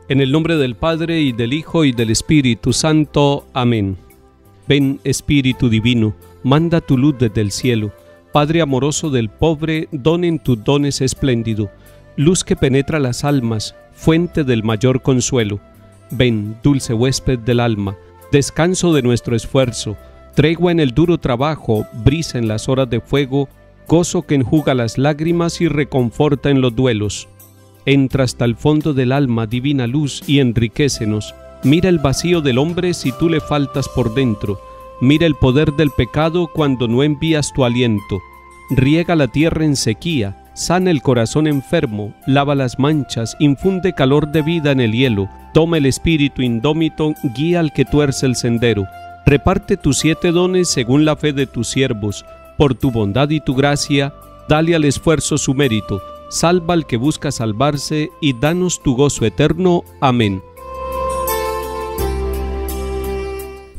En el nombre del Padre, y del Hijo, y del Espíritu Santo. Amén. Ven, Espíritu Divino, manda tu luz desde el cielo. Padre amoroso del pobre, donen tus dones espléndido. Luz que penetra las almas, fuente del mayor consuelo. Ven, dulce huésped del alma, descanso de nuestro esfuerzo, tregua en el duro trabajo, brisa en las horas de fuego, gozo que enjuga las lágrimas y reconforta en los duelos. Entra hasta el fondo del alma, divina luz, y enriquécenos. Mira el vacío del hombre si tú le faltas por dentro. Mira el poder del pecado cuando no envías tu aliento. Riega la tierra en sequía, sana el corazón enfermo, lava las manchas, infunde calor de vida en el hielo. Toma el espíritu indómito, guía al que tuerce el sendero. Reparte tus 7 dones según la fe de tus siervos. Por tu bondad y tu gracia, dale al esfuerzo su mérito. Salva al que busca salvarse y danos tu gozo eterno. Amén.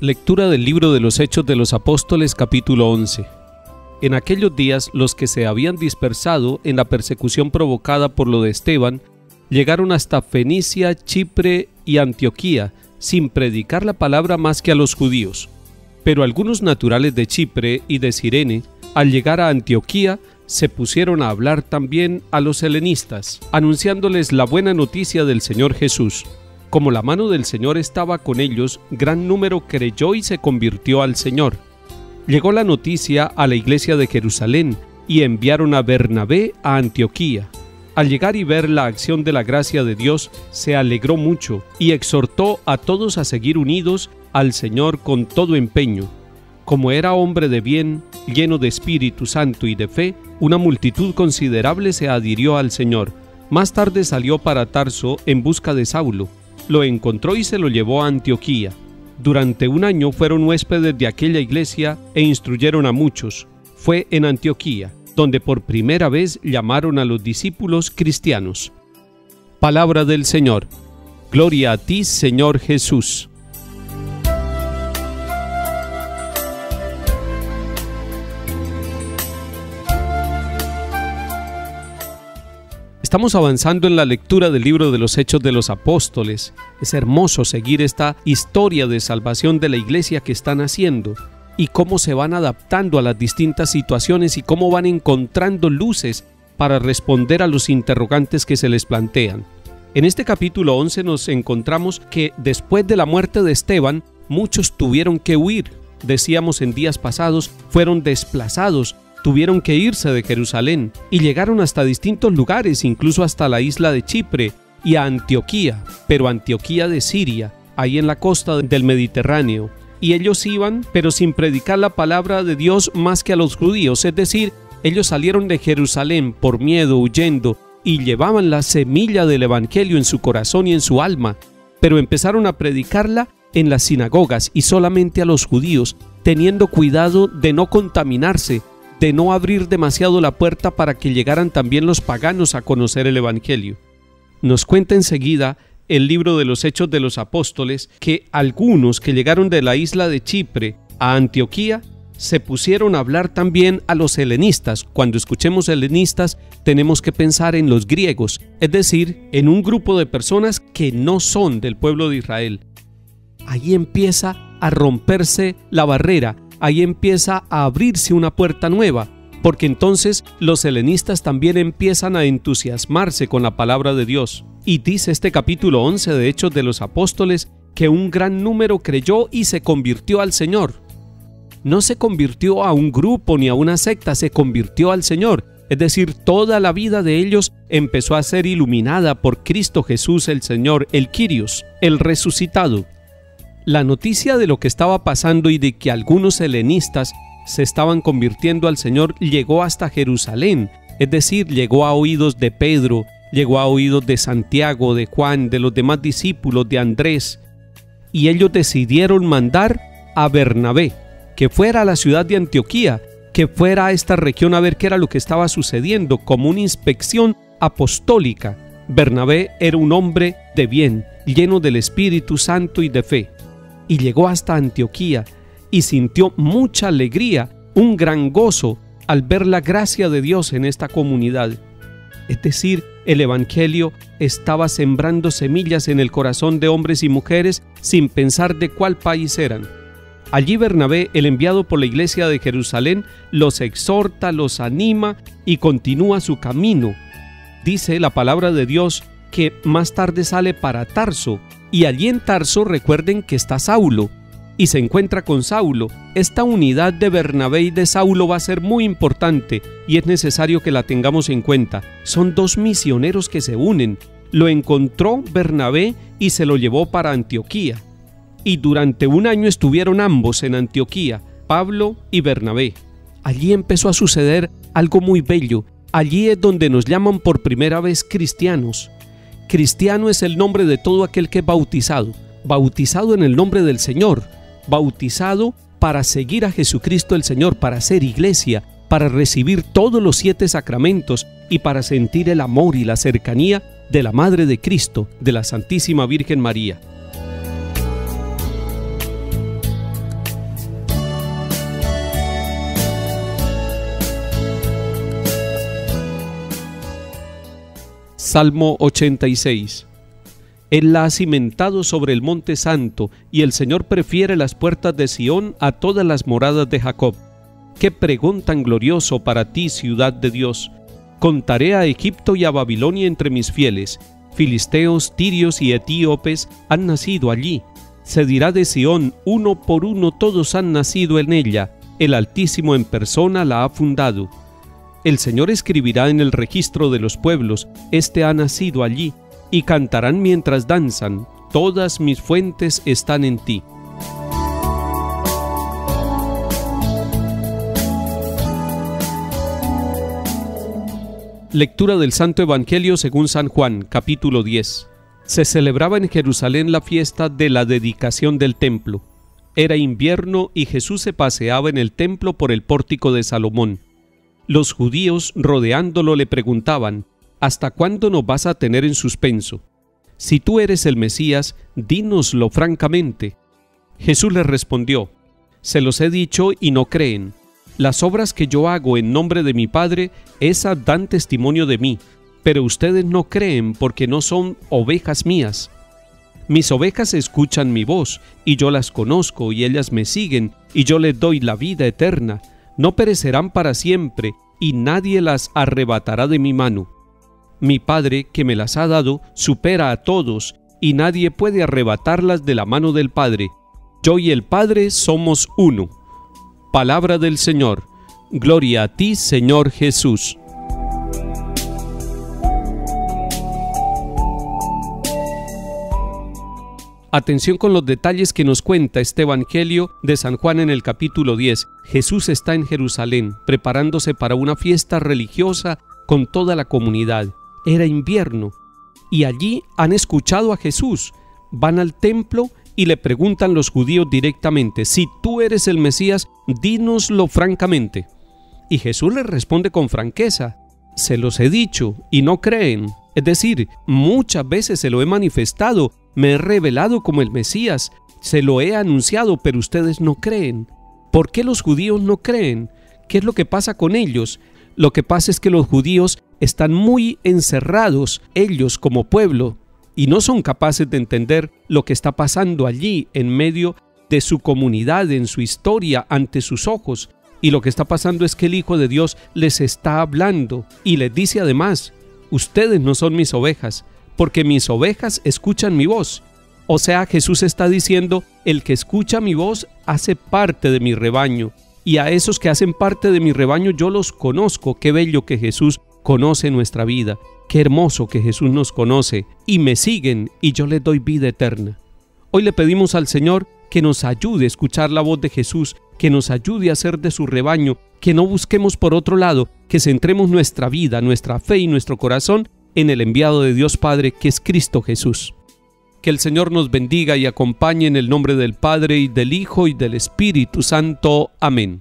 Lectura del libro de los Hechos de los Apóstoles, capítulo 11. En aquellos días, los que se habían dispersado en la persecución provocada por lo de Esteban, llegaron hasta Fenicia, Chipre y Antioquía, sin predicar la palabra más que a los judíos. Pero algunos naturales de Chipre y de Cirene, al llegar a Antioquía, se pusieron a hablar también a los helenistas, anunciándoles la buena noticia del Señor Jesús. Como la mano del Señor estaba con ellos, gran número creyó y se convirtió al Señor. Llegó la noticia a la iglesia de Jerusalén y enviaron a Bernabé a Antioquía. Al llegar y ver la acción de la gracia de Dios, se alegró mucho y exhortó a todos a seguir unidos al Señor con todo empeño. Como era hombre de bien, lleno de Espíritu Santo y de fe, una multitud considerable se adhirió al Señor. Más tarde salió para Tarso en busca de Saulo. Lo encontró y se lo llevó a Antioquía. Durante 1 año fueron huéspedes de aquella iglesia e instruyeron a muchos. Fue en Antioquía donde por primera vez llamaron a los discípulos cristianos. Palabra del Señor. Gloria a ti, Señor Jesús. Estamos avanzando en la lectura del libro de los Hechos de los Apóstoles. Es hermoso seguir esta historia de salvación de la iglesia que están haciendo y cómo se van adaptando a las distintas situaciones y cómo van encontrando luces para responder a los interrogantes que se les plantean. En este capítulo 11 nos encontramos que después de la muerte de Esteban, muchos tuvieron que huir. Decíamos en días pasados, fueron desplazados. Tuvieron que irse de Jerusalén y llegaron hasta distintos lugares, incluso hasta la isla de Chipre y a Antioquía, pero Antioquía de Siria, ahí en la costa del Mediterráneo. Y ellos iban, pero sin predicar la palabra de Dios más que a los judíos, es decir, ellos salieron de Jerusalén por miedo, huyendo, y llevaban la semilla del evangelio en su corazón y en su alma, pero empezaron a predicarla en las sinagogas y solamente a los judíos, teniendo cuidado de no contaminarse, de no abrir demasiado la puerta para que llegaran también los paganos a conocer el evangelio. Nos cuenta enseguida el libro de los Hechos de los Apóstoles que algunos que llegaron de la isla de Chipre a Antioquía se pusieron a hablar también a los helenistas. Cuando escuchemos helenistas tenemos que pensar en los griegos, es decir, en un grupo de personas que no son del pueblo de Israel. Ahí empieza a romperse la barrera. Ahí empieza a abrirse una puerta nueva, porque entonces los helenistas también empiezan a entusiasmarse con la palabra de Dios. Y dice este capítulo 11 de Hechos de los Apóstoles que un gran número creyó y se convirtió al Señor. No se convirtió a un grupo ni a una secta, se convirtió al Señor. Es decir, toda la vida de ellos empezó a ser iluminada por Cristo Jesús el Señor, el Kyrios, el resucitado. La noticia de lo que estaba pasando y de que algunos helenistas se estaban convirtiendo al Señor llegó hasta Jerusalén, es decir, llegó a oídos de Pedro, llegó a oídos de Santiago, de Juan, de los demás discípulos, de Andrés, y ellos decidieron mandar a Bernabé, que fuera a la ciudad de Antioquía, que fuera a esta región a ver qué era lo que estaba sucediendo, como una inspección apostólica. Bernabé era un hombre de bien, lleno del Espíritu Santo y de fe. Y llegó hasta Antioquía y sintió mucha alegría, un gran gozo al ver la gracia de Dios en esta comunidad. Es decir, el evangelio estaba sembrando semillas en el corazón de hombres y mujeres sin pensar de cuál país eran. Allí Bernabé, el enviado por la iglesia de Jerusalén, los exhorta, los anima y continúa su camino. Dice la palabra de Dios que más tarde sale para Tarso, y allí en Tarso recuerden que está Saulo, y se encuentra con Saulo. Esta unidad de Bernabé y de Saulo va a ser muy importante y es necesario que la tengamos en cuenta. Son dos misioneros que se unen. Lo encontró Bernabé y se lo llevó para Antioquía. Y durante un año estuvieron ambos en Antioquía, Pablo y Bernabé. Allí empezó a suceder algo muy bello. Allí es donde nos llaman por primera vez cristianos. Cristiano es el nombre de todo aquel que es bautizado. Bautizado en el nombre del Señor. Bautizado para seguir a Jesucristo el Señor, para ser iglesia, para recibir todos los 7 sacramentos y para sentir el amor y la cercanía de la Madre de Cristo, de la Santísima Virgen María. Salmo 86. Él la ha cimentado sobre el monte santo, y el Señor prefiere las puertas de Sión a todas las moradas de Jacob. ¡Qué pregón tan glorioso para ti, ciudad de Dios! Contaré a Egipto y a Babilonia entre mis fieles. Filisteos, tirios y etíopes han nacido allí. Se dirá de Sión, uno por uno todos han nacido en ella. El Altísimo en persona la ha fundado. El Señor escribirá en el registro de los pueblos, este ha nacido allí. Y cantarán mientras danzan, todas mis fuentes están en ti. Lectura del Santo Evangelio según San Juan, capítulo 10. Se celebraba en Jerusalén la fiesta de la dedicación del templo. Era invierno y Jesús se paseaba en el templo por el pórtico de Salomón. Los judíos, rodeándolo, le preguntaban: ¿hasta cuándo nos vas a tener en suspenso? Si tú eres el Mesías, dínoslo francamente. Jesús les respondió: se los he dicho y no creen. Las obras que yo hago en nombre de mi Padre, esas dan testimonio de mí, pero ustedes no creen porque no son ovejas mías. Mis ovejas escuchan mi voz, y yo las conozco, y ellas me siguen, y yo les doy la vida eterna. No perecerán para siempre, y nadie las arrebatará de mi mano. Mi Padre, que me las ha dado, supera a todos, y nadie puede arrebatarlas de la mano del Padre. Yo y el Padre somos uno. Palabra del Señor. Gloria a ti, Señor Jesús. Atención con los detalles que nos cuenta este Evangelio de San Juan en el capítulo 10. Jesús está en Jerusalén, preparándose para una fiesta religiosa con toda la comunidad. Era invierno, y allí han escuchado a Jesús. Van al templo y le preguntan los judíos directamente: si tú eres el Mesías, dínoslo francamente. Y Jesús les responde con franqueza: se los he dicho y no creen. Es decir, muchas veces se lo he manifestado, me he revelado como el Mesías, se lo he anunciado, pero ustedes no creen. ¿Por qué los judíos no creen? ¿Qué es lo que pasa con ellos? Lo que pasa es que los judíos están muy encerrados, ellos como pueblo, y no son capaces de entender lo que está pasando allí en medio de su comunidad, en su historia, ante sus ojos. Y lo que está pasando es que el Hijo de Dios les está hablando y les dice además: ustedes no son mis ovejas, porque mis ovejas escuchan mi voz. O sea, Jesús está diciendo: el que escucha mi voz hace parte de mi rebaño, y a esos que hacen parte de mi rebaño yo los conozco. Qué bello que Jesús conoce nuestra vida, qué hermoso que Jesús nos conoce, y me siguen y yo les doy vida eterna. Hoy le pedimos al Señor que nos ayude a escuchar la voz de Jesús, que nos ayude a ser de su rebaño, que no busquemos por otro lado, que centremos nuestra vida, nuestra fe y nuestro corazón en el enviado de Dios Padre, que es Cristo Jesús. Que el Señor nos bendiga y acompañe en el nombre del Padre, y del Hijo, y del Espíritu Santo. Amén.